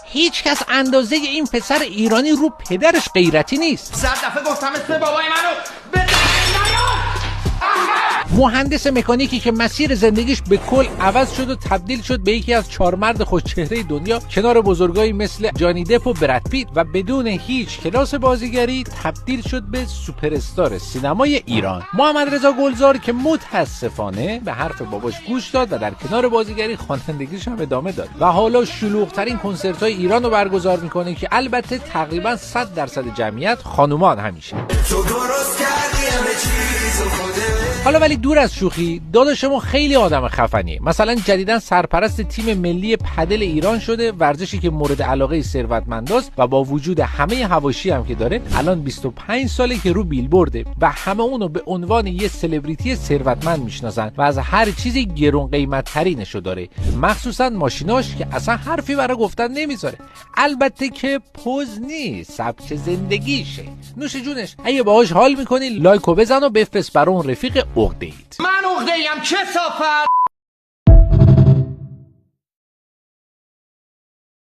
هیچ کس اندازه این پسر ایرانی رو پدرش غیرتی نیست. 100 دفعه گفتم اسم بابای منو به مهندس مکانیکی که مسیر زندگیش به کل عوض شد و تبدیل شد به یکی از 4 مرد خوشچهره دنیا کنار بزرگایی مثل جانی دپ و براد پیت و بدون هیچ کلاس بازیگری تبدیل شد به سوپر استار سینمای ایران. محمد رضا گلزار که متاسفانه به حرف باباش گوش داد و در کنار بازیگری خوانندگیش هم ادامه داد و حالا شلوغ‌ترین کنسرت‌های ایران رو برگزار میکنه که البته تقریبا 100% جمعیت خانومان همیشه. حالا ولی دور از شوخی، داداش ما خیلی آدم خفنیه. مثلا جدیداً سرپرست تیم ملی پدل ایران شده، ورزشی که مورد علاقه ثروتمنداست و با وجود همه حواشی هم که داره الان 25 ساله که رو بیلبورده و همه اونو به عنوان یه سلبریتی ثروتمند میشناسن و از هر چیزی گرون قیمت ترینشو داره، مخصوصا ماشیناش که اصلا حرفی برای گفتن نمیذاره. البته که پوز نیست، سبک زندگیشه. نوش جونش. اگه باهاش حال میکنی لایکو بزن و بفرست برای اون رفیق عقده‌ایت. من عقده‌ایم کثافت.